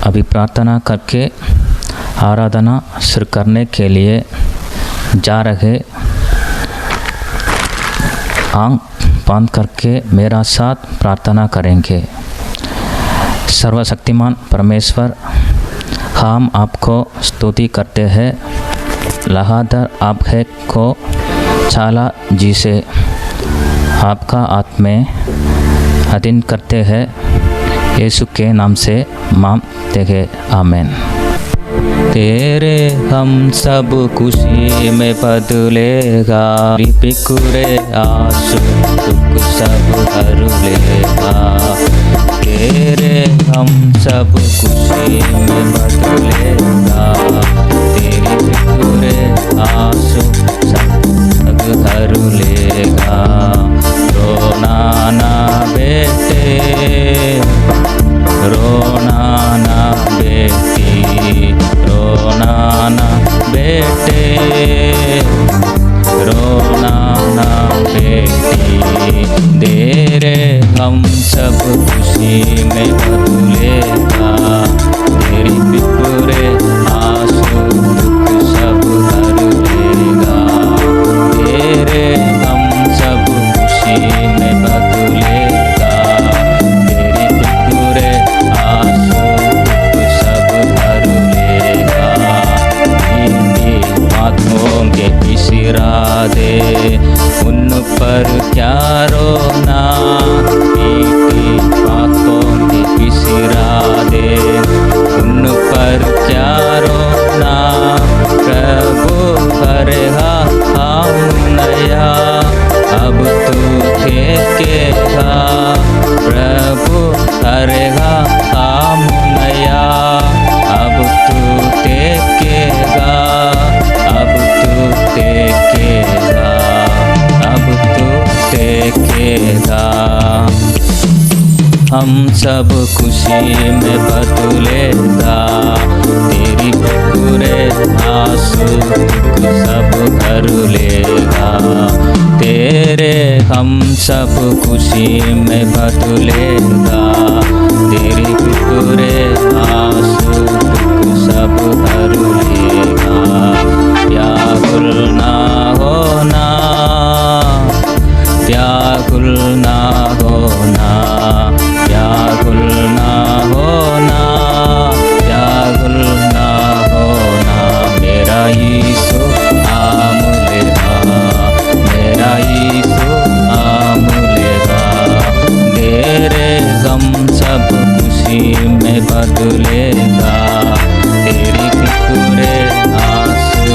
अभी प्रार्थना करके आराधना शुरू करने के लिए जा रहे। आँख बंद करके मेरा साथ प्रार्थना करेंगे। सर्वशक्तिमान परमेश्वर, हम आपको स्तुति करते हैं। लगातार आप है को चाला जी से आपका आत्मे अधीन करते हैं। यीशु के नाम से मांगते हैं, आमीन। तेरे हम सब खुशी में बदलेगा, बिकुरे आंसू दुख सब हर लेगा। तेरे हम सब खुशी में बदलेगा, तेरे बिकुरे आंसू सब हर लेगा। रोना ना बेटे, रोना ना बेटी, रोना ना बेटे, रोना ना बेटी। तेरे हम सब खुशी में बदलेगा, तेरे बिखरे आंसू दुख सब हर लेगा। तेरे हम सब खुशी में बदलेगा, तेरे बिखरे आंसू दुख सब हर लेगा। हाथों के बिसरा दे, उन पर क्या रोना, बातों के बिसरा दे, उन पर क्या रोना। प्रभु करेगा हम नया, अब तू देखेगा। प्रभु करेगा हम नया, अब तू देखेगा, अब तू देखेगा, अब तू देखेगा। हम सब खुशी में बदलेगा, तेरी बिखरे आंसू दुख सब भर लेगा। तेरे हम सब खुशी में बदलेगा, तेरी बिखरे आंसू दुख सब भर लेगा। व्याकुल ना होना, व्याकुल ना होना, व्याकुल ना होना, व्याकुल ना होना। मेरा यीशु आम लेगा, मेरा यीशु आम लेगा। तेरे गम सब खुशी में बदलेगा, तेरी बिखरे आंसू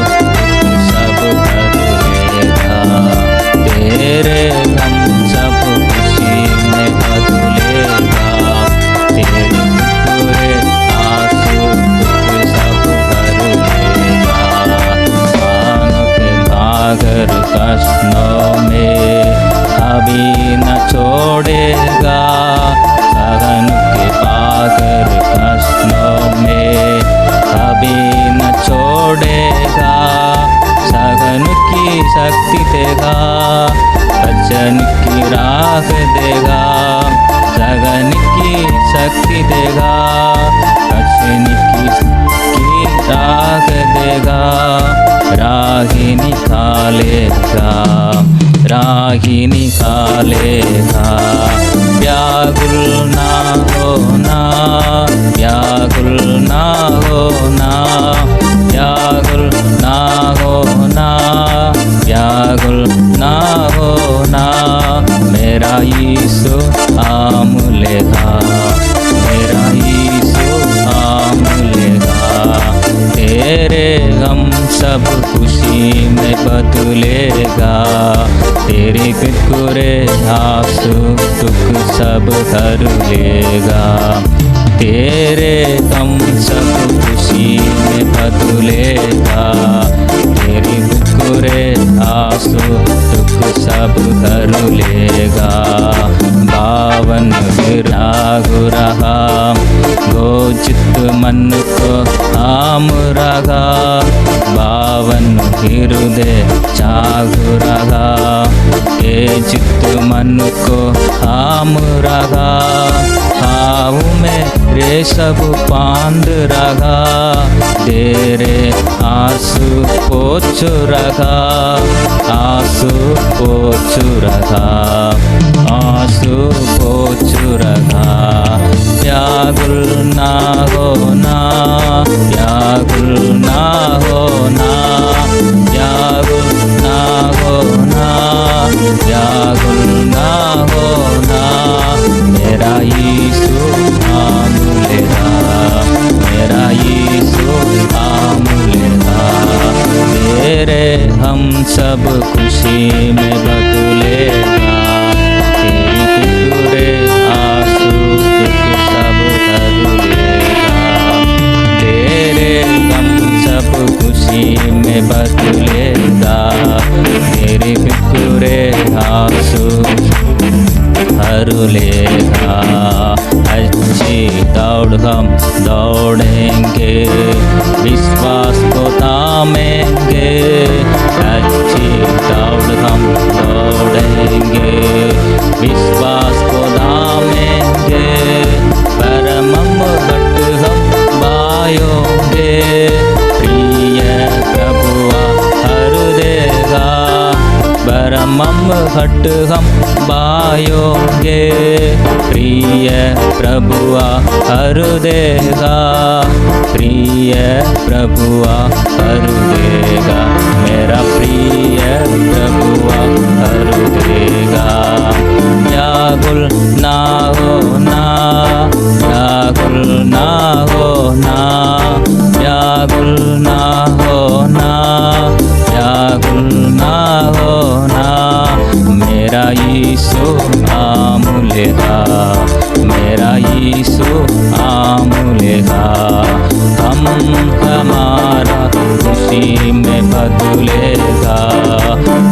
सब भर लेगा। तेरे गम सब खुशी में बदलेगा, तेरे बिखरे आंसू दुख सब भर लेगा। कानों के भागर कष्टों में कभी न छोड़ेगा, सहन के भागर कष्टों में कभी न छोड़ेगा। सहन की शक्ति देगा, वचन की राह देगा। सहन की शक्ति देगा, वचन की राह देगा। राही निकालेगा, राही निकालेगा। व्याकुल ना होना, व्याकुल ना होना, व्याकुल ना होना, व्याकुल ना होना। मेरा यीशु आम लेगा, मेरा यीशु आम लेगा। तेरे गम सब खुशी में बदलेगा, तेरे बिखरे आंसू दुख सब हर लेगा। तेरे गम सब खुशी में बदलेगा, तेरे बिखरे आंसू दुख सब हर लेगा। बावन विराग रहा, गोचित मन को आम रहा। बावन हृदय जाग रहा, के चित्त मन को आम रहा। पाँव मेरे सब बांध रखा, तेरे आंसू पोंछ रखा, आंसू पोंछ रखा, आंसू पोंछ रखा। व्याकुल ना होना, व्याकुल ना होना, व्याकुल ना होना, व्याकुल ना होना। मेरा यीशु काम लेगा, मेरा यीशु काम लेगा। तेरे हम सब खुशी में बदलेगा, तेरी फिक्रे आंसू दुख सब बदलेगा। तेरे हम सब खुशी में बदलेगा, तेरी फिक्रे आंसू हर लेगा। अच्छी दौड़ हम दौड़ेंगे, विश्वास को थामेंगे। अच्छी दौड़ हम दौड़ेंगे, विश्वास को थामेंगे। परम घट हम पायोगे, प्रिय प्रभुआ हर देगा। परम घट हम पायोगे, प्रिय प्रभुआ हर देगा, प्रिय प्रभुआ हर देगा। मेरा प्रिय प्रभुआ हर देगा। व्याकुल ना होना, व्याकुल ना होना, व्याकुल ना होना, व्याकुल ना होना। मेरा यीशु काम लेगा, मेरा यीशु काम लेगा। हम हमारा खुशी में बदलेगा,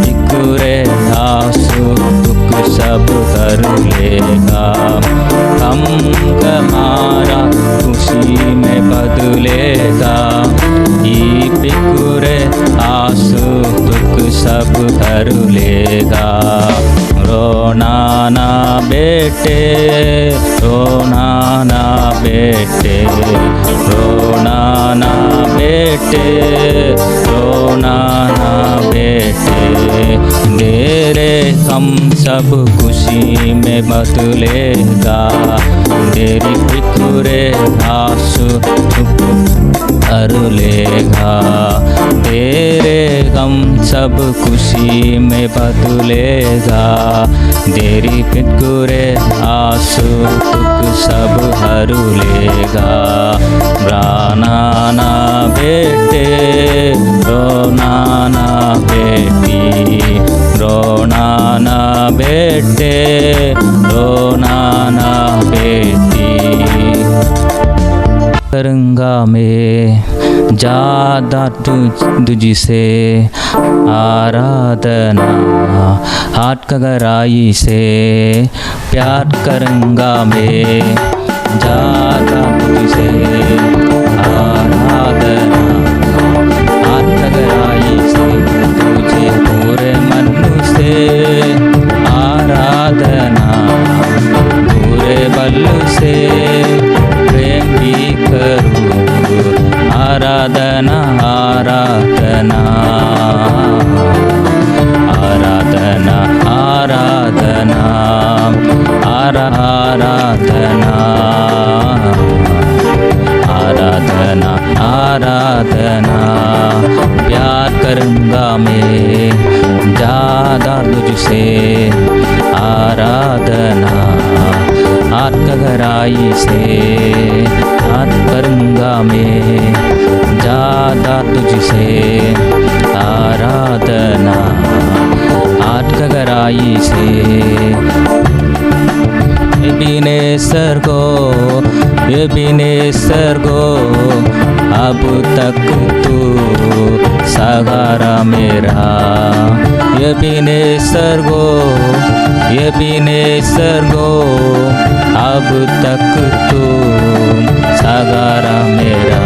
फिक्रे आंसू दुख सब कर लेगा। हम हमारा खुशी में बदलेगा, ये फिक्रे आंसू दुख सब कर लेगा। रोना ना बेटे, रोना ना बेटे, रोना ना बेटे, रोना ना बेटे। तेरे हम सब खुशी में बदलेगा, तेरी फिक्रे आंसू हर लेगा। तेरे हम सब खुशी में बदलेगा, तेरी फिक्रे आंसू दुख सब हर लेगा। रोना ना बेटे, रोना ना बेटी, रोना ना बेटे, रोना ना बेटी। करूँगा मैं ज़्यादा तुझसे आराधना, हाथ का गहराई से प्यार करूँगा मैं ज़्यादा तुझसे आराधना, हाथ का गहराई से तुझे पूरे मन से आराधना, पूरे बल से प्रेम भी करूँ। आराधना आराधना आराधना आराधना आराधना आराधना आराधना। प्यार करूँगा मैं ज़्यादा तुझसे आराधना, हाथ का गहराई से हाथ करूँगा मैं ज़्यादा तुझसे आराधना, हाथ का गहराई से। एबेनेज़र को अब तक तू सहारा मेरा। एबेनेज़र को अब तक तू सहारा मेरा,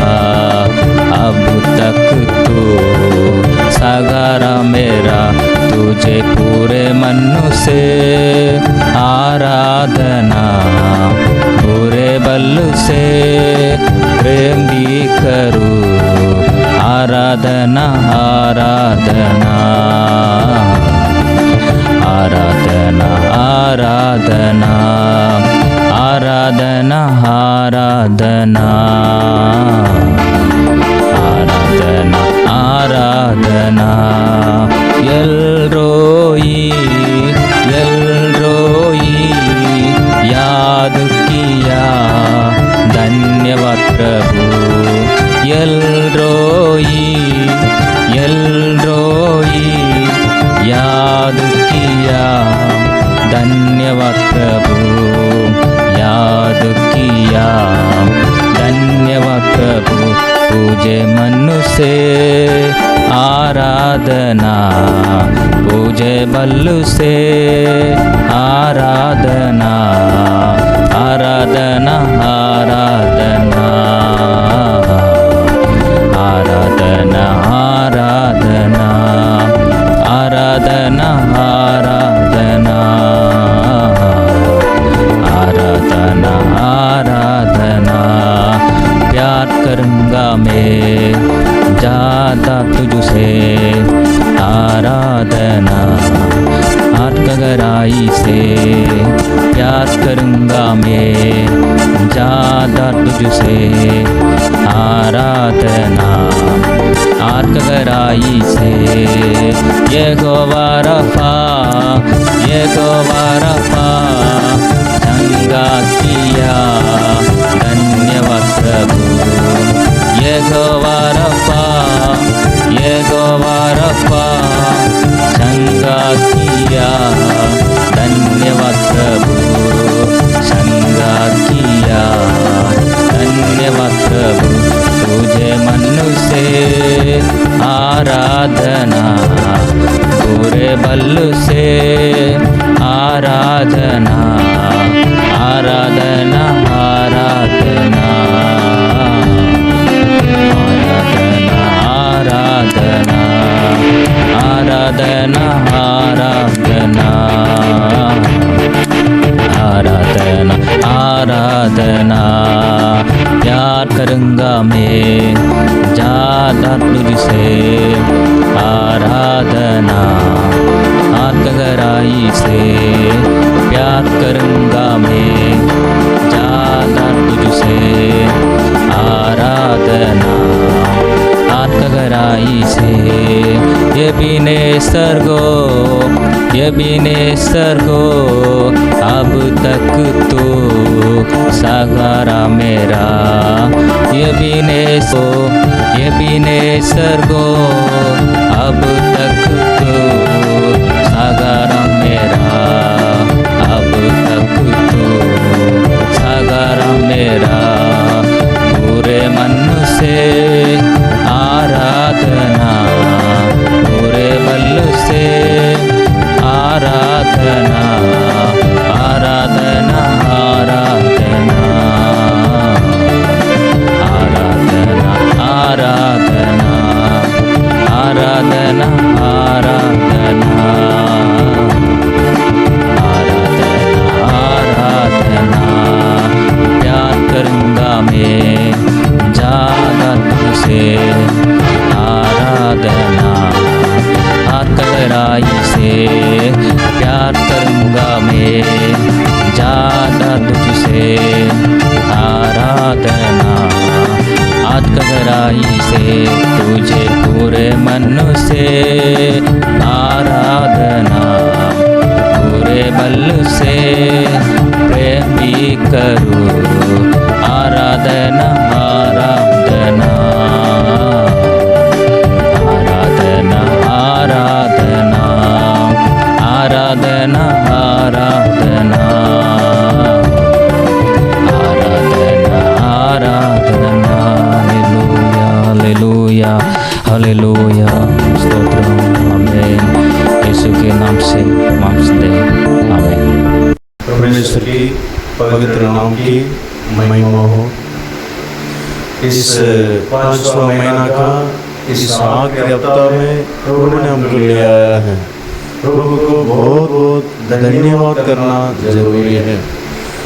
अब तक तू सहारा मेरा। तुझे पूरे मन से आराधना, पूरे से प्रेम भी करूं। आराधना आराधना आराधना आराधना आराधना आराधना आराधना आराधना एल्रोई एल्रोई याद किया धन्यवाद प्रभु। एल्रोई एल्रोई याद किया धन्यवाद प्रभु। याद किया धन्यवाद प्रभु। पूजे मन से आराधना पूजे बल से आराधना आराधना आराधना आराधना आराधना आराधना आराधना आराधना आराधना प्यार करूँगा मैं ज़्यादा तुझसे। आराधना आत्मगहराई से प्यार करूँगा मैं ज़्यादा तुझसे। आराधना आत्मगहराई से यहोवा रफ़ा यहोवा रफ़ा चंगा किया धन्यवाद प्रभु। यहोवा रफ़ा यहोवा रफ़ा चंगा किया धन्यवाद प्रभु। चंगा किया धन्यवाद प्रभु। तुझे मन से आराधना पूरे बल से आराधना आराधना आराधना आराधना आराधना आराधना आराधना आराधना प्यार करूँगा मैं ज़्यादा तुझसे। आराधना आत्मगहराई से प्यार करूँगा मैं ज़्यादा तुझसे। आराधना आत्मगहराई से ये बिनेसर गो अब तक तो सहारा मेरा। ये बिनेसर गो अब तक तो सहारा मेरा। अब तक तो सहारा मेरा। पूरे मन से आराधना पूरे बल से आराधना आराधना आराधना आराधना आराधना आराधना आराधना आराधना प्यार करूँगा मैं ज़्यादा तुझसे। आराधना आत्मगहराई से प्यार करूँगा मैं ज़्यादा तुझसे। आराधना आत्मगहराई से तुझे पूरे मन से। आराधना पूरे बल से प्रेम भी करूँ। आराधना आराधना आराधना आराधना आराधना आराधना आराधना आराधना हालेलुया हालेलुया स्तोत्र आमीन। यीशु के नाम से दे आमीन। परमेश्वर की पवित्र नाम की महिमा हो। इस 5वां महीना का इस आखिरी हफ्ता में प्रभु ने हमको ले आया है। प्रभु को बहुत बहुत धन्यवाद करना जरूरी है।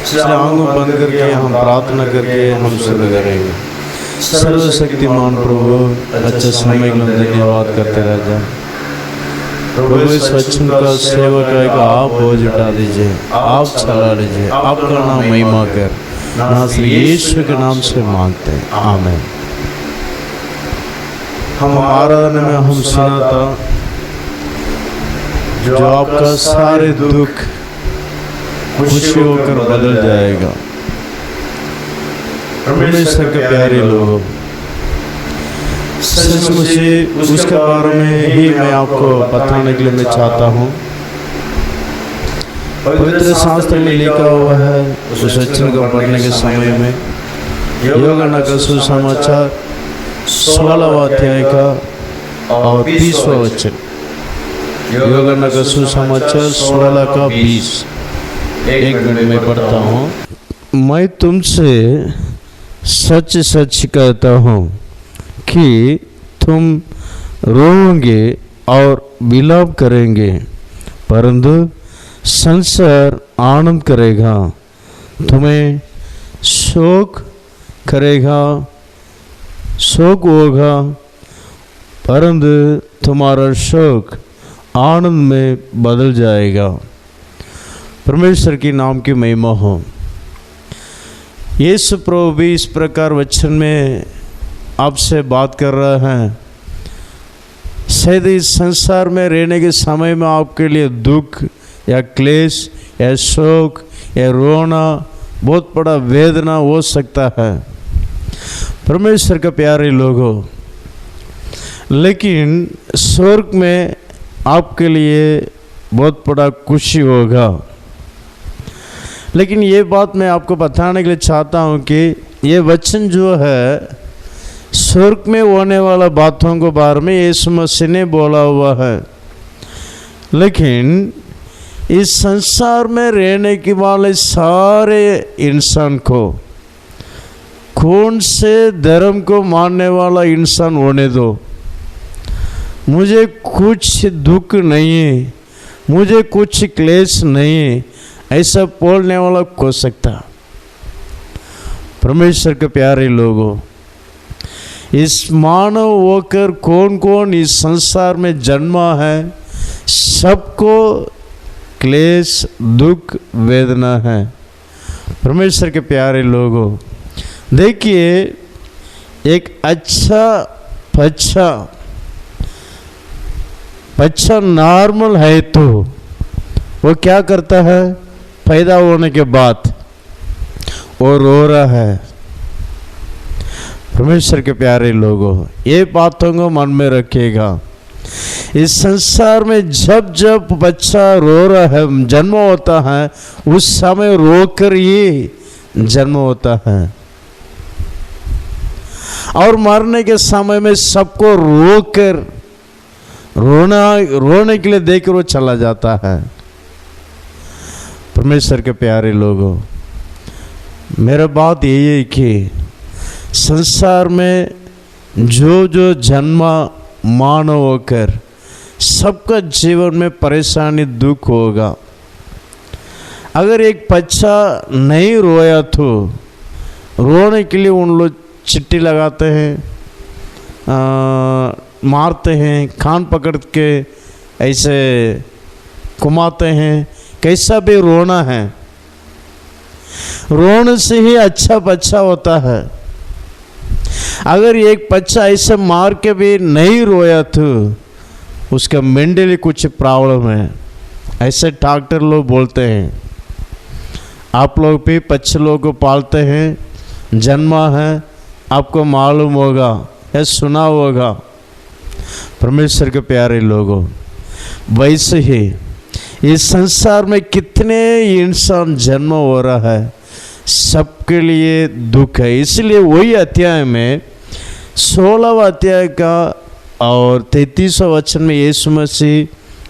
इसलिए आंखों बंद करके हम प्रार्थना करके हम शुरू करेंगे। सर्वशक्तिमान प्रभु, अच्छा समय के लिए धन्यवाद करते रह जाए। प्रभु इस वचन का सेवक है कि आप बोझ उठा दीजिए, आप चला लीजिए, आपका नाम महिमा कर, नासरी यीशु के नाम से मांगते हैं, आमीन। हम आराधना में हम सुना था जो आपका सारे दुख खुशी होकर बदल जाएगा। परमेश्वर के प्यारे लोगों, सचमुच उसके बारे में ही मैं आपको बताने के लिए मैं चाहता हूँ। पवित्र शास्त्र में लिखा हुआ है, उस वचन को पढ़ने के समय में यूहन्ना का सुसमाचार 16वां अध्याय का और 20वां वचन। यूहन्ना का सुसमाचार 16 का 20। एक मिनट में पढ़ता हूँ। मैं तुमसे सच सच कहता हूँ कि तुम रोओगे और विलाप करेंगे, परंतु संसार आनंद करेगा। तुम्हें शोक करेगा, शोक होगा, परंतु तुम्हारा शोक आनंद में बदल जाएगा। परमेश्वर की नाम की महिमा हो। यीशु प्रभु भी इस प्रकार वचन में आपसे बात कर रहा है। शायद इस संसार में रहने के समय में आपके लिए दुख या क्लेश या शोक या रोना बहुत बड़ा वेदना हो सकता है, परमेश्वर के प्यारे लोगों। लेकिन स्वर्ग में आपके लिए बहुत बड़ा खुशी होगा। लेकिन ये बात मैं आपको बताने के लिए चाहता हूँ कि ये वचन जो है स्वर्ग में होने वाला बातों के बारे में यीशु मसीह ने बोला हुआ है। लेकिन इस संसार में रहने के वाले सारे इंसान को, कौन से धर्म को मानने वाला इंसान होने दो, मुझे कुछ दुख नहीं है, मुझे कुछ क्लेश नहीं है, ऐसा बोलने वाला हो सकता। परमेश्वर के प्यारे लोगों, इस मानव होकर कौन कौन इस संसार में जन्मा है, सबको क्लेश दुख वेदना है। परमेश्वर के प्यारे लोगों, देखिए एक अच्छा बच्चा नॉर्मल है तो वो क्या करता है, पैदा होने के बाद वो रो रहा है। परमेश्वर के प्यारे लोगों, ये बातों को मन में रखिएगा। इस संसार में जब जब बच्चा रो रहा है, जन्म होता है, उस समय रोकर ही जन्म होता है, और मरने के समय में सबको रोकर रोने के लिए देकर वो चला जाता है। परमेश्वर के प्यारे लोगों, मेरा बात यही है कि संसार में जो जो जन्मा मानव होकर सबका जीवन में परेशानी दुख होगा। अगर एक बच्चा नहीं रोया तो रोने के लिए उन लोग चिट्ठी लगाते हैं, मारते हैं, कान पकड़ के ऐसे घुमाते हैं। कैसा भी रोना है, रोने से ही अच्छा बच्चा होता है। अगर एक बच्चा ऐसे मार के भी नहीं रोया तो उसका मेंटली कुछ प्रॉब्लम है, ऐसे डॉक्टर लोग बोलते हैं। आप लोग भी बच्चे लोग को पालते हैं, जन्मा है, आपको मालूम होगा या सुना होगा। परमेश्वर के प्यारे लोगों, वैसे ही इस संसार में कितने इंसान जन्म हो रहा है, सबके लिए दुख है। इसलिए वही अध्याय में 16वां अध्याय का और 33वां वचन में यीशु मसीह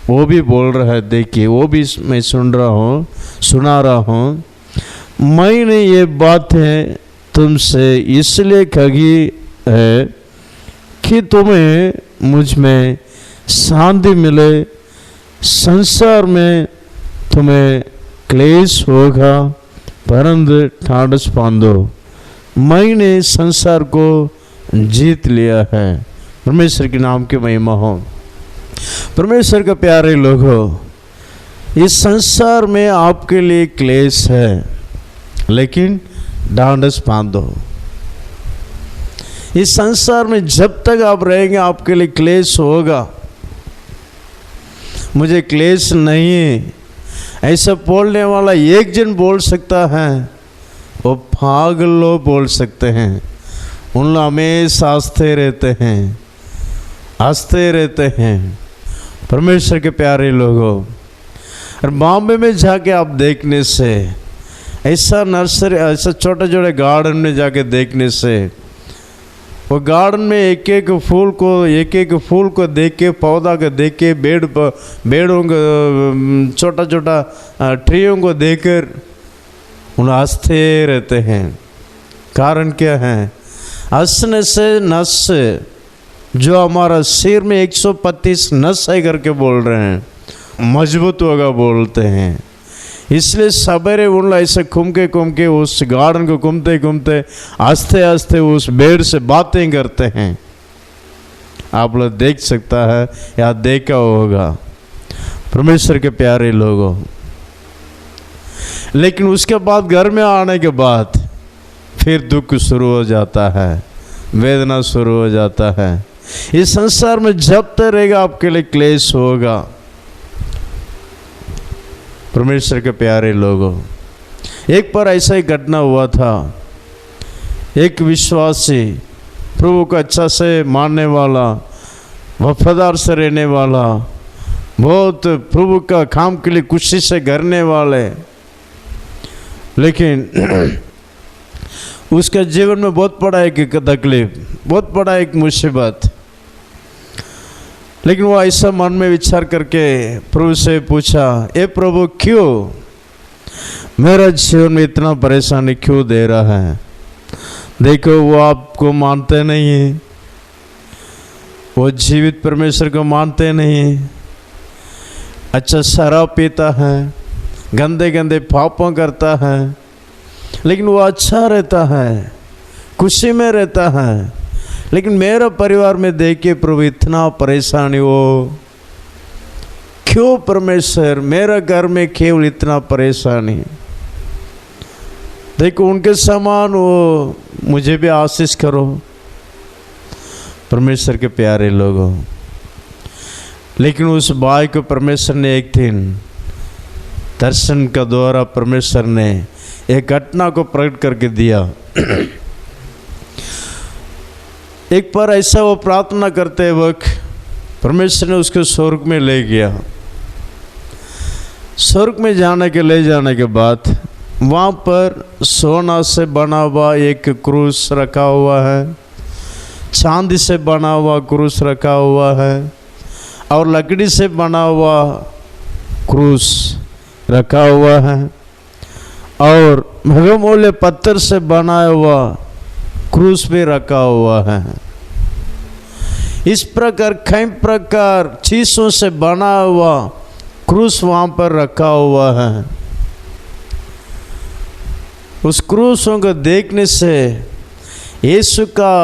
वो भी बोल रहा है। देखिए, वो भी मैं सुना रहा हूँ। मैंने ये बातें तुमसे इसलिए कही है कि तुम्हें मुझ में शांति मिले। संसार में तुम्हें क्लेश होगा, परंतु ठाडस बांधो, मैंने संसार को जीत लिया है। परमेश्वर के नाम की महिमा हो। परमेश्वर के प्यारे लोगों, इस संसार में आपके लिए क्लेश है, लेकिन ढांढस बांधो। इस संसार में जब तक आप रहेंगे आपके लिए क्लेश होगा। मुझे क्लेश नहीं है, ऐसा बोलने वाला एक जन बोल सकता है, वो पागल लोग बोल सकते हैं। उन लोग हमेशा हंसते रहते हैं, हंसते रहते हैं। परमेश्वर के प्यारे लोगों, और बॉम्बे में जाके आप देखने से, ऐसा नर्सरी, ऐसा छोटे छोटे गार्डन में जाके देखने से, वो गार्डन में एक एक फूल को देख के, पौधा को देख के, पेड़ों को, छोटा छोटा ट्रीयों को देखकर उन हंसते रहते हैं। कारण क्या है? हंसने से नस, जो हमारा सिर में 135 नस है करके बोल रहे हैं, मजबूत होगा बोलते हैं। इसलिए सवेरे उन लोग ऐसे घूम के उस गार्डन को घूमते हंसते हंसते उस पेड़ से बातें करते हैं। आप लोग देख सकता है या देखा होगा, परमेश्वर के प्यारे लोगों। लेकिन उसके बाद घर में आने के बाद फिर दुख शुरू हो जाता है, वेदना शुरू हो जाता है। इस संसार में जब तक रहेगा आपके लिए क्लेश होगा। परमेश्वर के प्यारे लोगों, एक बार ऐसा ही घटना हुआ था। एक विश्वासी, प्रभु को अच्छा से मानने वाला, वफादार से रहने वाला, बहुत प्रभु का काम के लिए खुशी से करने वाले, लेकिन उसके जीवन में बहुत बड़ा एक तकलीफ, बहुत बड़ा एक मुसीबत। लेकिन वो ऐसा मन में विचार करके प्रभु से पूछा, ए प्रभु, क्यों मेरा जीवन में इतना परेशानी क्यों दे रहा है? देखो, वो आपको मानते नहीं है, वो जीवित परमेश्वर को मानते नहीं है, अच्छा शराब पीता है, गंदे गंदे पापों करता है, लेकिन वो अच्छा रहता है, खुशी में रहता है। लेकिन मेरा परिवार में देखिए प्रभु, इतना परेशानी हो, क्यों परमेश्वर मेरा घर में केवल इतना परेशानी? देखो, उनके समान वो मुझे भी आशीष करो। परमेश्वर के प्यारे लोगों, लेकिन उस भाई को परमेश्वर ने एक दिन दर्शन का द्वारा परमेश्वर ने एक घटना को प्रकट करके दिया। एक बार ऐसा वो प्रार्थना करते वक्त परमेश्वर ने उसको स्वर्ग में ले गया। स्वर्ग में ले जाने के बाद वहाँ पर सोना से बना हुआ एक क्रूस रखा हुआ है, चांदी से बना हुआ क्रूस रखा हुआ है, और लकड़ी से बना हुआ क्रूस रखा हुआ है, और बहुमूल्य पत्थर से बनाया हुआ क्रूस भी रखा हुआ है। इस प्रकार कई प्रकार चीजों से बना हुआ क्रूस वहाँ पर रखा हुआ है। उस क्रूसों को देखने से यीशु का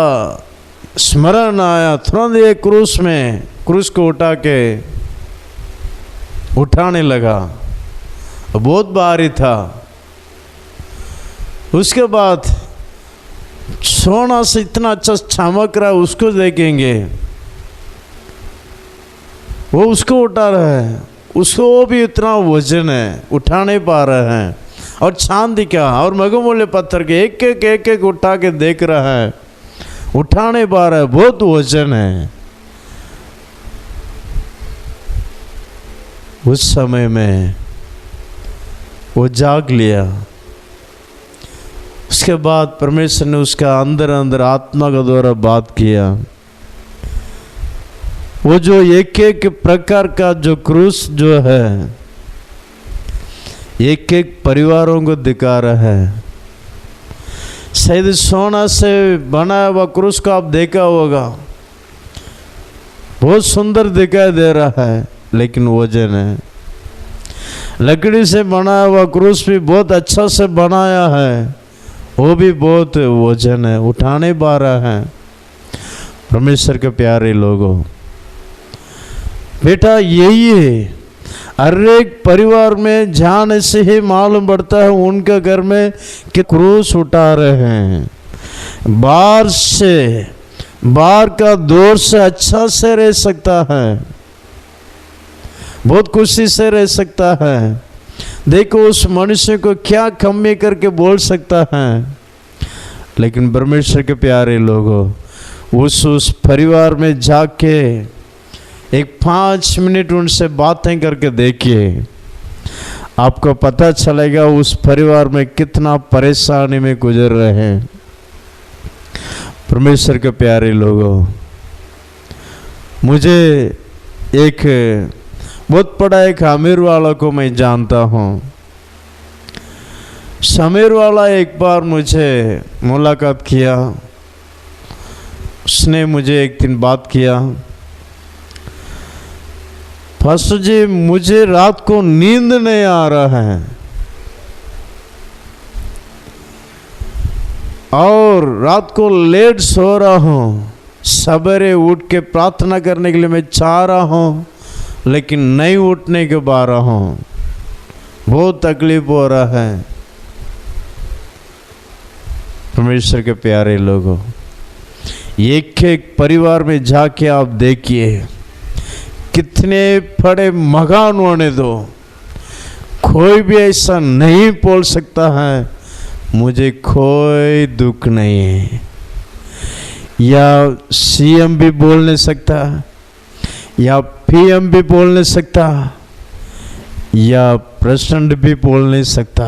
स्मरण आया। तुरंत ये क्रूस को उठाने लगा, बहुत भारी था। उसके बाद सोना से इतना अच्छा चमक रहा है, उसको देखेंगे, वो उसको उठा रहा है, उसको वो भी इतना वजन है, उठा नहीं पा रहा है। और चांदी का और बहुमूल्य पत्थर के एक एक उठा के देख रहा है, उठा नहीं पा रहा है, बहुत वजन है। उस समय में वो जाग लिया। उसके बाद परमेश्वर ने उसका अंदर आत्मा का द्वारा बात किया। वो जो एक एक प्रकार का जो क्रूस जो है, एक एक परिवारों को दिखा रहा है। शायद सोना से बना हुआ क्रूस को आप देखा होगा, बहुत सुंदर दिखाई दे रहा है, लेकिन वजन है। लकड़ी से बनाया हुआ क्रूस भी बहुत अच्छा से बनाया है, वो भी बहुत वजन है, उठाने पा रहा है। परमेश्वर के प्यारे लोगों, बेटा यही है, हर एक परिवार में जाने से ही मालूम पड़ता है उनके घर में कि क्रूस उठा रहे हैं। बाहर का दौर से अच्छा से रह सकता है, बहुत खुशी से रह सकता है। देखो उस मनुष्य को क्या कमी करके बोल सकता है, लेकिन परमेश्वर के प्यारे लोगों, उस परिवार में जाके एक 5 मिनट उनसे बातें करके देखिए, आपको पता चलेगा उस परिवार में कितना परेशानी में गुजर रहे हैं। परमेश्वर के प्यारे लोगों, मुझे एक बहुत बड़ा एक अमीर वाला को मैं जानता हूँ। समीर वाला एक बार मुझे मुलाकात किया, उसने मुझे एक दिन बात किया, पास्टर जी मुझे रात को नींद नहीं आ रहा है और रात को लेट सो रहा हूँ, सवेरे उठ के प्रार्थना करने के लिए मैं चाह रहा हूँ लेकिन नहीं उठने के पा रहा हूँ, बहुत तकलीफ हो रहा है। परमेश्वर के प्यारे लोगों, एक एक परिवार में जाके आप देखिए कितने बड़े मकान होने दो, कोई भी ऐसा नहीं बोल सकता है मुझे कोई दुख नहीं है, या सीएम भी बोल नहीं सकता, या पीएम भी बोल नहीं सकता, या प्रेसिडेंट भी बोल नहीं सकता।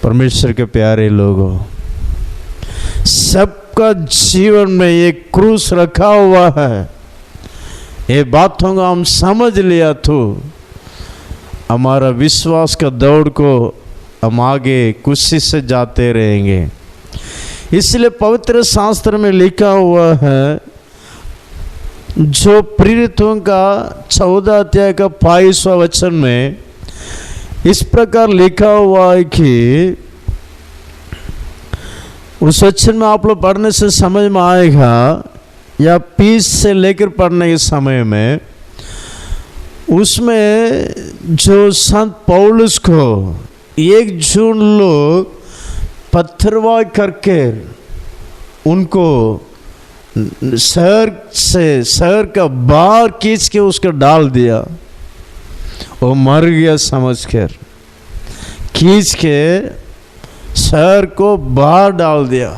परमेश्वर के प्यारे लोगों, सबका जीवन में एक क्रूस रखा हुआ है। ये बातों को हम समझ लिया तो हमारा विश्वास का दौड़ को हम आगे खुशी से जाते रहेंगे। इसलिए पवित्र शास्त्र में लिखा हुआ है, जो प्रेरितों का 14 अध्याय का 22वां वचन में इस प्रकार लिखा हुआ है कि उस वचन में आप लोग पढ़ने से समझ में आएगा, या 20 से लेकर पढ़ने के समय में उसमें जो संत पौलुस को एक जून लोग पत्थरवाह करके उनको शहर का बाहर खींच के उसको डाल दिया, वो मर गया समझकर, खींच के शहर को बाहर डाल दिया।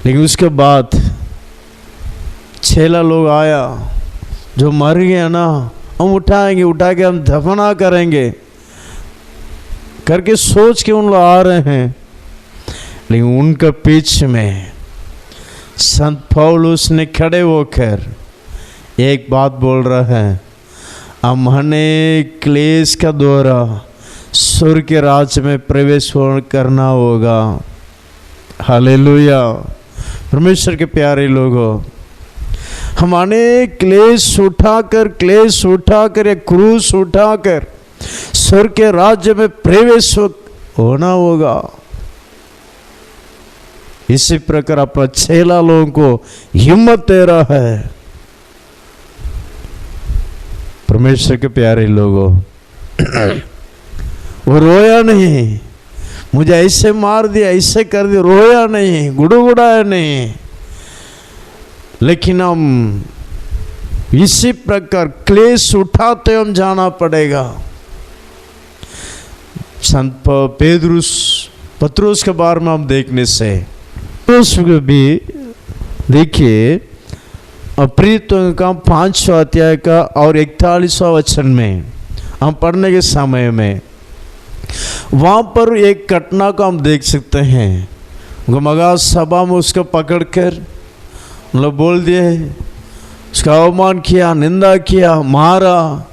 लेकिन उसके बाद चेला लोग आया, जो मर गया ना हम उठाएंगे, उठा के हम दफना करेंगे करके सोच के उन लोग आ रहे हैं। लेकिन उनके पीछे में संत पौलुस ने खड़े होकर एक बात बोल रहा है, हमने क्लेश का द्वारा स्वर्ग के राज्य में प्रवेश करना होगा। हालेलुया। परमेश्वर के प्यारे लोगों, हम अनेक क्लेश उठाकर या क्रूस उठाकर स्वर्ग के राज्य में प्रवेश होना होगा। इसी प्रकार अपना चेला लोगों को हिम्मत दे रहा है। परमेश्वर के प्यारे लोगों, वो रोया नहीं, मुझे ऐसे मार दिया, ऐसे कर दिया, रोया नहीं, गुड़गुड़ाया नहीं, लेकिन हम इसी प्रकार क्लेश उठाते हम जाना पड़ेगा। संत पतरुस के बारे में हम देखने से भी देखिए, प्रेरितों का 5वां अध्याय का और 41वां वचन में हम पढ़ने के समय में वहाँ पर एक घटना को हम देख सकते हैं। मगा सभा में उसको पकड़कर मतलब बोल दिए, उसका अवमान किया, निंदा किया, मारा।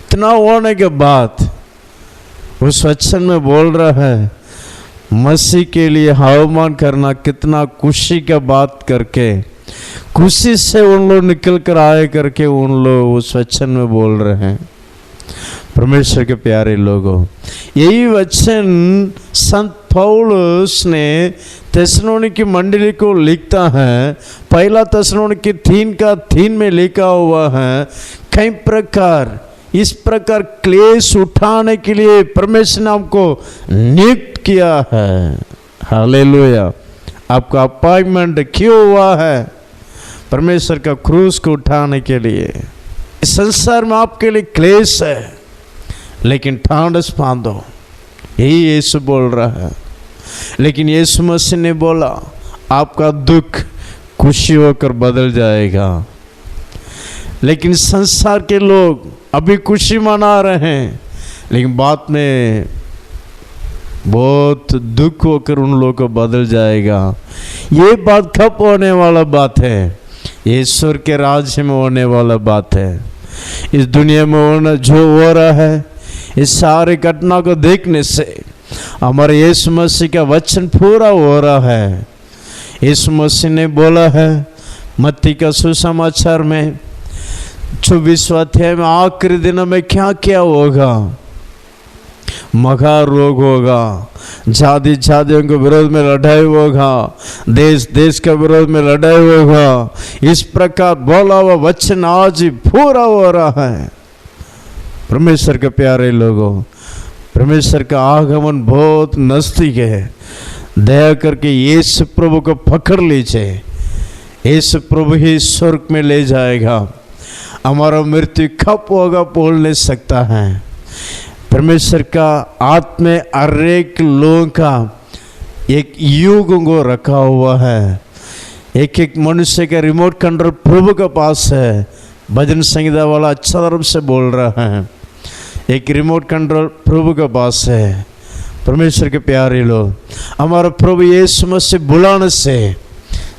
इतना होने के बाद उस वचन में बोल रहा है, मसीह के लिए अवमान करना कितना खुशी का बात करके खुशी से उन लोग निकल कर आए करके उन लोग उस वचन में बोल रहे हैं। परमेश्वर के प्यारे लोगों, यही वचन संत पौलुस ने थिस्सलुनीकी मंडली को लिखता है। पहला थिस्सलुनीकी 3:3 में लिखा हुआ है, कई प्रकार इस प्रकार क्लेश उठाने के लिए परमेश्वर ने हमको नियुक्त किया है। हालेलुया। आपका अपॉइंटमेंट क्यों हुआ है? परमेश्वर का क्रूस को उठाने के लिए। इस संसार में आपके लिए क्लेश है, लेकिन ठांडस बांधो, यही यीशु बोल रहा है। लेकिन यीशु मसीह ने बोला, आपका दुख खुशी होकर बदल जाएगा। लेकिन संसार के लोग अभी खुशी मना रहे हैं, लेकिन बाद में बहुत दुख होकर उन लोगों को बदल जाएगा। ये बात कब होने वाला बात है? ईश्वर के राज्य में होने वाला बात है। इस दुनिया में होना जो हो रहा है, इस सारी घटना को देखने से हमारे यीशु मसीह का वचन पूरा हो रहा है। यीशु मसीह ने बोला है मत्ती का सुसमाचार में 24वां अध्याय में, आखिरी दिनों में क्या क्या होगा? मघा रोग होगा, जाति जातियों के विरोध में लड़ाई होगा, देश देश के विरोध में लड़ाई होगा। इस प्रकार बोला हुआ वचन आज ही पूरा हो रहा है। परमेश्वर के प्यारे लोगों, परमेश्वर का आगमन बहुत नजदीक है। दया करके यीशु प्रभु को पकड़ लीजिए। यीशु प्रभु ही स्वर्ग में ले जाएगा। हमारा मृत्यु कब होगा बोल नहीं सकता है। परमेश्वर का आत्मा हर एक लोगों का एक युग को रखा हुआ है। एक एक मनुष्य का रिमोट कंट्रोल प्रभु के पास है। भजन संगीता वाला अच्छा तरफ से बोल रहा है, एक रिमोट कंट्रोल प्रभु के पास है। परमेश्वर के प्यारे लोग, हमारा प्रभु यीशु मसीह बुलाने से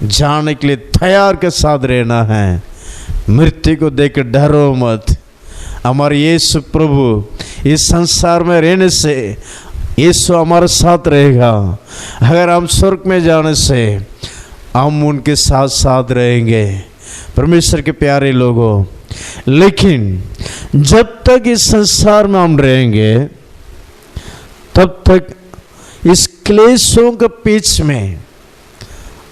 जाने के लिए तैयार के साथ रहना है। मृत्यु को देख डरो मत। हमारे यीशु प्रभु इस संसार में रहने से यीशु हमारे साथ रहेगा। अगर हम स्वर्ग में जाने से हम उनके साथ साथ रहेंगे। परमेश्वर के प्यारे लोगों, लेकिन जब तक इस संसार में हम रहेंगे तब तक इस क्लेशों के बीच में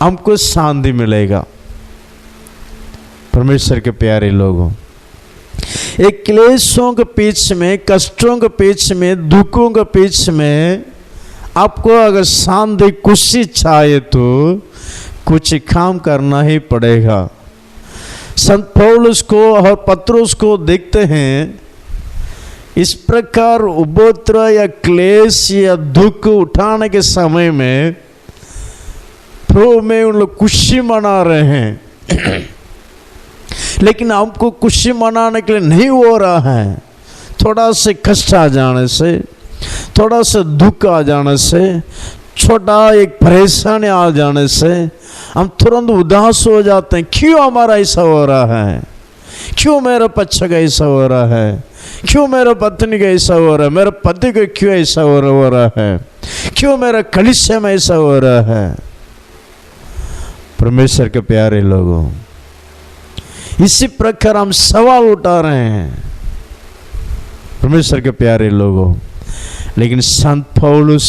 हमको शांति मिलेगा। परमेश्वर के प्यारे लोगों, एक क्लेशों के बीच में, कष्टों के बीच में, दुखों के बीच में आपको अगर शांति खुशी चाहिए तो कुछ काम करना ही पड़ेगा। संत पौलुस को और पत्रुस को देखते हैं, इस प्रकार उपद्रव या क्लेश या दुख उठाने के समय में प्रभु में उन लोग खुशी मना रहे हैं। लेकिन हमको खुशी मनाने के लिए नहीं हो रहा है। थोड़ा से कष्ट आ जाने से, थोड़ा सा दुख आ जाने से, छोटा एक परेशानी आ जाने से हम तुरंत उदास हो जाते हैं। क्यों हमारा ऐसा हो रहा है? क्यों मेरा बच्चा का ऐसा हो रहा है? क्यों मेरा पत्नी का ऐसा हो रहा है? मेरे पति को क्यों ऐसा हो रहा है? क्यों मेरा कलीसिया में ऐसा हो रहा है? परमेश्वर के प्यारे लोगों, इसी प्रकार हम सवाल उठा रहे हैं परमेश्वर के प्यारे लोगों। लेकिन संत पौलुस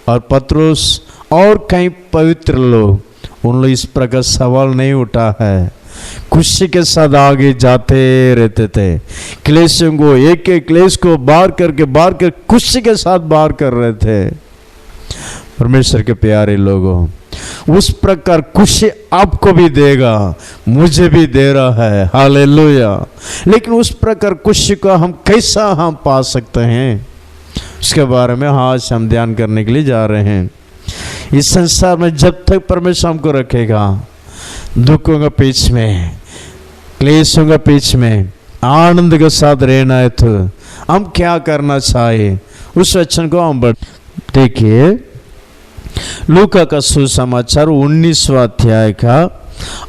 और पत्रुस और कई पवित्र लोग, उन लोग इस प्रकार सवाल नहीं उठा है। खुशी के साथ आगे जाते रहते थे। क्लेशों को, एक एक क्लेश को बार कर खुशी के साथ बार कर रहे थे। परमेश्वर के प्यारे लोगों, उस प्रकार खुशी आपको भी देगा, मुझे भी दे रहा है। हालेलुया। लेकिन उस प्रकार खुशी को हम कैसा हम पा सकते हैं, उसके बारे में आज हम ध्यान करने के लिए जा रहे हैं। इस संसार में जब तक परमेश्वर हमको रखेगा, दुखों के बीच में, क्लेशों के बीच में आनंद के साथ रहना है तो हम क्या करना चाहिए, उस वचन को हम देखिए। लूका का सुसमाचार 19वां अध्याय का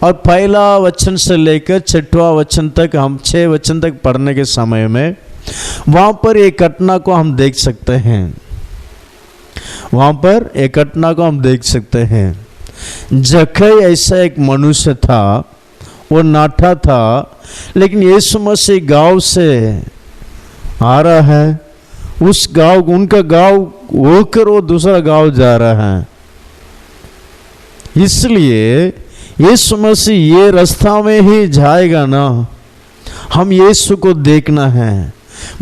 और पहला वचन से लेकर 6वां वचन तक, हम 6 वचन तक पढ़ने के समय में वहां पर एक घटना को हम देख सकते हैं। वहां पर एक घटना को हम देख सकते हैं। जक्कई ऐसा एक मनुष्य था, वो नाठा था, लेकिन यीशु मसीह गांव से आ रहा है, उस गांव, उनका गांव होकर वो दूसरा गांव जा रहा है। इसलिए यीशु मसीह ये रास्ता में ही जाएगा ना, हम यीशु को देखना है।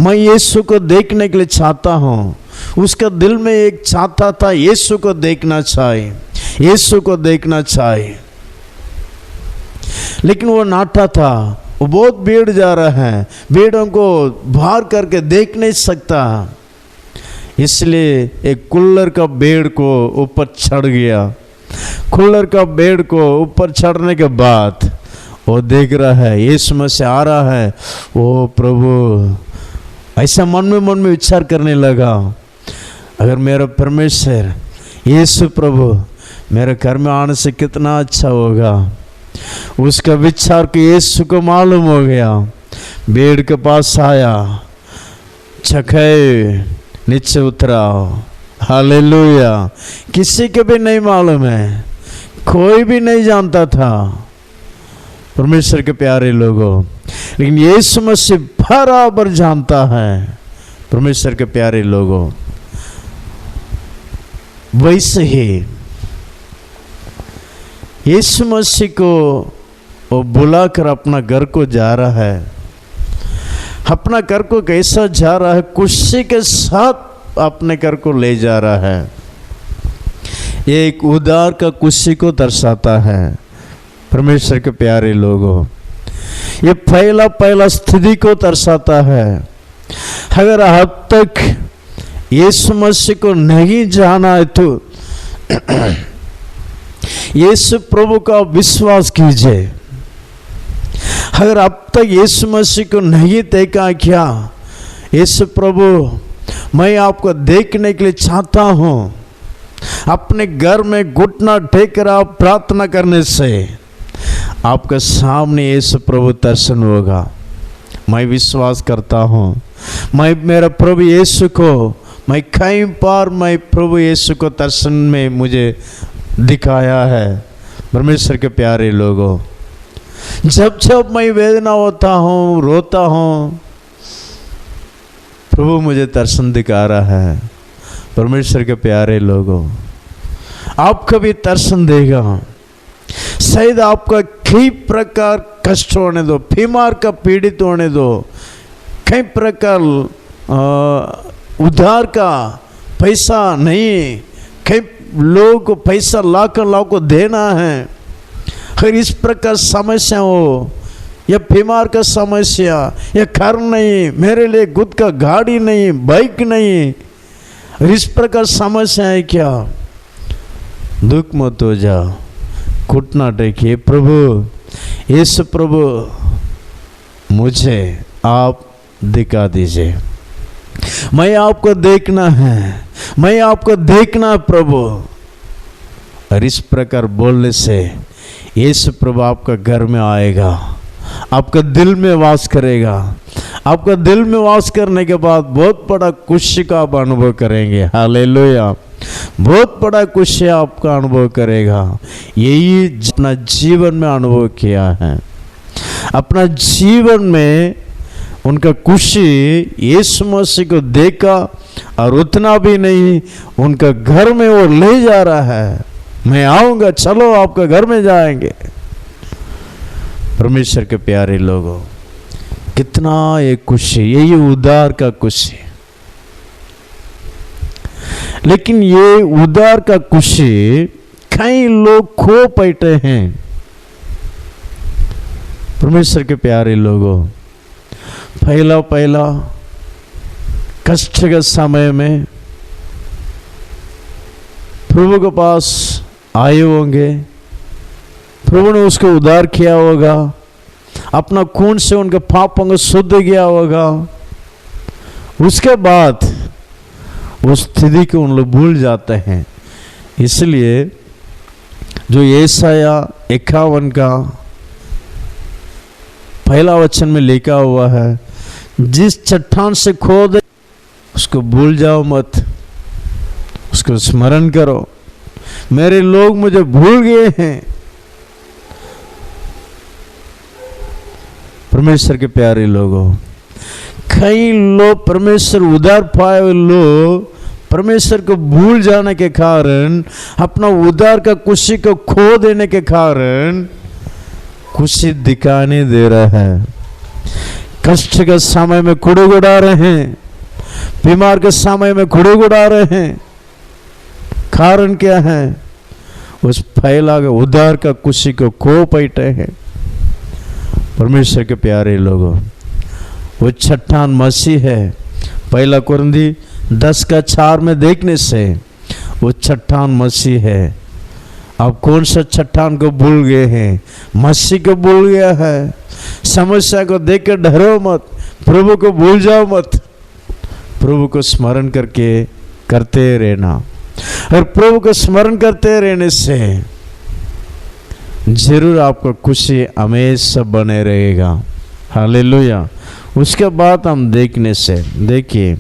मैं यीशु को देखने के लिए चाहता हूँ। उसका दिल में एक चाहता था, यीशु को देखना चाहिए, यीशु को देखना चाहिए। लेकिन वो नाटा था, वो बहुत भीड़ जा रहा है, भीड़ों को बाहर करके देख नहीं सकता, इसलिए एक कुल्लर का पेड़ को ऊपर चढ़ गया। कुल्लर का पेड़ को ऊपर चढ़ने के बाद वो देख रहा है यीशु मसीह आ रहा है। ओ प्रभु, ऐसा मन में विचार करने लगा, अगर मेरा परमेश्वर यीशु प्रभु मेरे घर में आने से कितना अच्छा होगा। उसका विचार को यीशु को मालूम हो गया। पेड़ के पास आया, जक्कई नीचे उतरा। हालेलुया। किसी को भी नहीं मालूम है, कोई भी नहीं जानता था, परमेश्वर के प्यारे लोगों, लेकिन यीशु मसीह बराबर जानता है। परमेश्वर के प्यारे लोगों, वैसे ही यीशु मसीह को वो बुलाकर अपना घर को जा रहा है। अपना घर को कैसा जा रहा है? खुशी के साथ अपने घर को ले जा रहा है। ये एक उदार का खुशी को दर्शाता है। परमेश्वर के प्यारे लोगों, ये पहला स्थिति को दर्शाता है। अगर अब तक यीशु मसीह को नहीं जाना है तो यीशु प्रभु का विश्वास कीजिए। अगर अब तक यीशु मसीह को नहीं देखा क्या, यीशु प्रभु मैं आपको देखने के लिए चाहता हूँ, अपने घर में घुटना टेक कर आप प्रार्थना करने से आपके सामने यीशु प्रभु दर्शन होगा। मैं विश्वास करता हूँ, मैं मेरा प्रभु यीशु को मैं कई बार मैं प्रभु यीशु को दर्शन में मुझे दिखाया है। परमेश्वर के प्यारे लोगों, जब जब मैं वेदना होता हूँ, रोता हूँ, प्रभु मुझे दर्शन दिखा रहा है। परमेश्वर के प्यारे लोगों, आपको भी दर्शन देगा। शायद आपका कई प्रकार कष्ट होने दो, बीमार का पीड़ित होने दो, कई प्रकार उधार का पैसा नहीं, कई लोगों को पैसा लाख को देना है। अगर इस प्रकार समस्या हो, या बीमार का समस्या, या घर नहीं, मेरे लिए खुद का गाड़ी नहीं, बाइक नहीं, इस प्रकार समस्या है क्या, दुख मत हो जाओ, घुटना टेकिए, प्रभु यीशु प्रभु मुझे आप दिखा दीजिए, मैं आपको देखना है, मैं आपको देखना है प्रभु। और इस प्रकार बोलने से यीशु प्रभु आपका घर में आएगा, आपका दिल में वास करेगा। आपका दिल में वास करने के बाद बहुत बड़ा खुशी का आप अनुभव करेंगे। हालेलुया। बहुत बड़ा खुशी आपका अनुभव करेगा। यही अपना जीवन में अनुभव किया है। अपना जीवन में उनका खुशी यीशु मसीह को देखा, और उतना भी नहीं, उनका घर में वो ले जा रहा है। मैं आऊँगा, चलो आपका घर में जाएंगे। परमेश्वर के प्यारे लोगों, कितना ये खुशी, यही उदार का खुशी। लेकिन ये उदार का खुशी कई लोग खो बैठे हैं। परमेश्वर के प्यारे लोगों, पहला कष्ट के समय में प्रभु के पास आए होंगे, प्रभु ने उसको उद्धार किया होगा, अपना खून से उनके पापों को शुद्ध किया होगा। उसके बाद उस स्थिति को उन लोग भूल जाते हैं। इसलिए जो यशायाह 51 का पहला वचन में लिखा हुआ है, जिस चट्टान से खोदे उसको भूल जाओ मत, उसको स्मरण करो। मेरे लोग मुझे भूल गए हैं। परमेश्वर के प्यारे लोगों, कई लोग परमेश्वर उधार पाए हुए लोग परमेश्वर को भूल जाने के कारण, अपना उधार का खुशी को खो देने के कारण खुशी दिखाने दे रहा है। कष्ट के समय में कुड़कुड़ा रहे हैं, बीमार के समय में कुड़कुड़ा रहे हैं। कारण क्या है? उस फैला के उधार का खुशी को खो बैठे हैं। परमेश्वर के प्यारे लोगों, वो चट्टान मसीह है। पहला कुरिन्थी 10:4 में देखने से वो चट्टान मसीह है। आप कौन सा चट्टान को भूल गए हैं? मसीह को भूल गया है। समस्या को देखकर डरो मत, प्रभु को भूल जाओ मत। प्रभु को स्मरण करते रहना, और प्रभु को स्मरण करते रहने से जरूर आपको खुशी हमेशा बने रहेगा। हालेलुया। उसके बाद हम देखने से देखिए,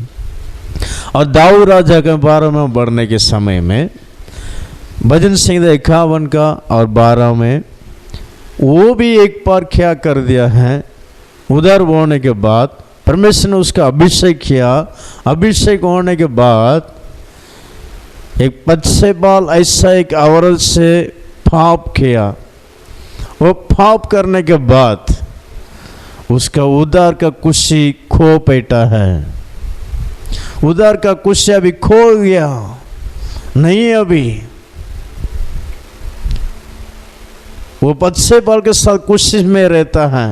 और दाऊद राजा के बारे में बढ़ने के समय में भजन संहिता 51 का और 12 में वो भी एक बार क्या कर दिया है, उधर होने के बाद परमेश्वर ने उसका अभिषेक किया। अभिषेक होने के बाद एक बत्शेबाल ऐसा एक औरत से पाप किया। वो पाप करने के बाद उसका उधार का खुशी खो बैठा है। उधार का खुशी अभी खो गया नहीं। अभी वो बत्शेबाल के साथ खुशी में रहता है,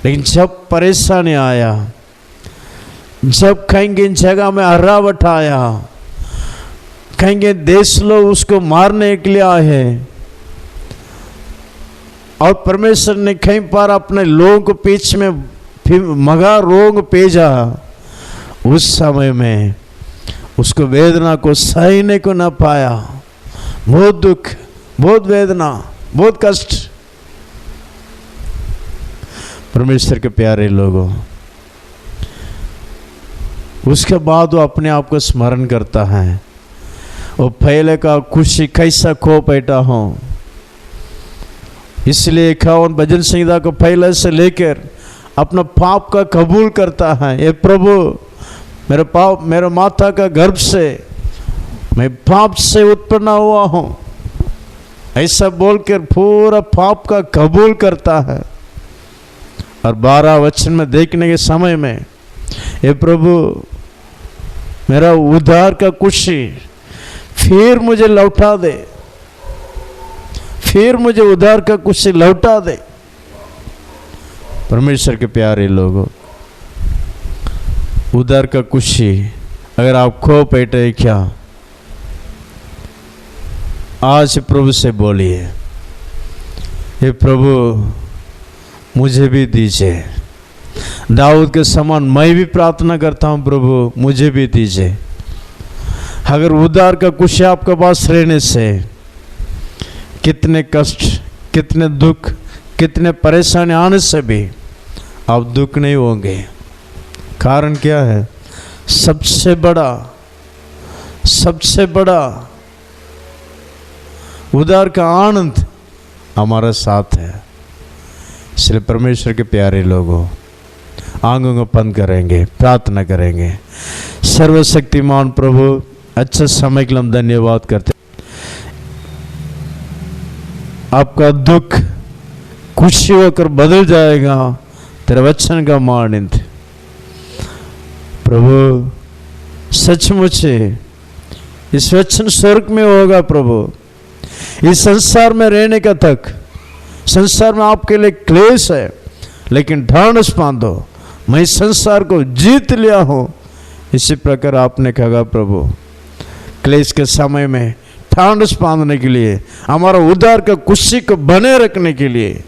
लेकिन जब परेशानी आया, जब कहेंगे इन जगह में हरावट आया, कहेंगे देश लोग उसको मारने के लिए आए हैं, और परमेश्वर ने कहीं पर अपने लोगों को पीछे में मगा रोग भेजा, उस समय में उसको वेदना को सहने को न पाया। बहुत दुख, बहुत वेदना, बहुत कष्ट। परमेश्वर के प्यारे लोगों, उसके बाद वो अपने आप को स्मरण करता है, वो पहले का खुशी कैसा खो बैठा हो। इसलिए 51 भजन संहिता को पहले से लेकर अपना पाप का कबूल करता है। ये प्रभु, मेरा पाप, मेरा माता का गर्भ से मैं पाप से उत्पन्न हुआ हूँ, ऐसा बोलकर पूरा पाप का कबूल करता है। और 12 वचन में देखने के समय में, ये प्रभु मेरा उधार का खुशी फिर मुझे लौटा दे, फिर मुझे उधार का खुशी लौटा दे। परमेश्वर के प्यारे लोगों, उधार का खुशी अगर आप खो बैठे क्या, आज प्रभु से बोलिए, हे प्रभु मुझे भी दीजिए। दाऊद के समान मैं भी प्रार्थना करता हूँ, प्रभु मुझे भी दीजिए। अगर उधार का खुशी आपके पास रहने से कितने कष्ट, कितने दुख, कितने परेशानी आने से भी आप दुख नहीं होंगे। कारण क्या है? सबसे बड़ा उधार का आनंद हमारा साथ है। इसलिए परमेश्वर के प्यारे लोगों, आंखों को बंद करेंगे, प्रार्थना करेंगे। सर्वशक्तिमान प्रभु, अच्छा समय के लिए हम धन्यवाद करते। आपका दुख खुशी होकर बदल जाएगा तेरे वचन का मानिंद। प्रभु सचमुच इस वचन स्वर्ग में होगा। प्रभु इस संसार में रहने का तक, संसार में आपके लिए क्लेश है, लेकिन ढांढस बांधो, मैं इस संसार को जीत लिया हूं। इसी प्रकार आपने कहा प्रभु, क्लेश के समय में ढांढस बांधने के लिए, हमारा उधार का खुशी को बने रखने के लिए,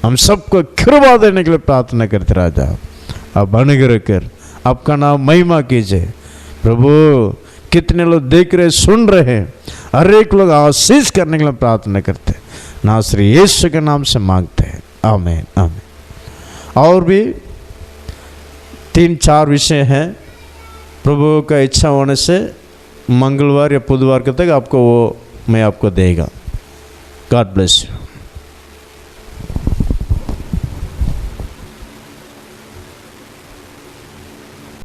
हम सबको कृपा देने के लिए प्रार्थना करते राजा। आप बने रहकर आपका नाम महिमा कीजिए। प्रभु कितने लोग देख रहे, सुन रहे हैं, हर एक लोग आशीष करने के लिए प्रार्थना करते हैं। नासरी यीशु के नाम से मांगते हैं, आमीन आमीन। और भी 3-4 विषय हैं, प्रभु का इच्छा होने से मंगलवार या बुधवार के तक आपको वो मैं आपको देगा। God bless you.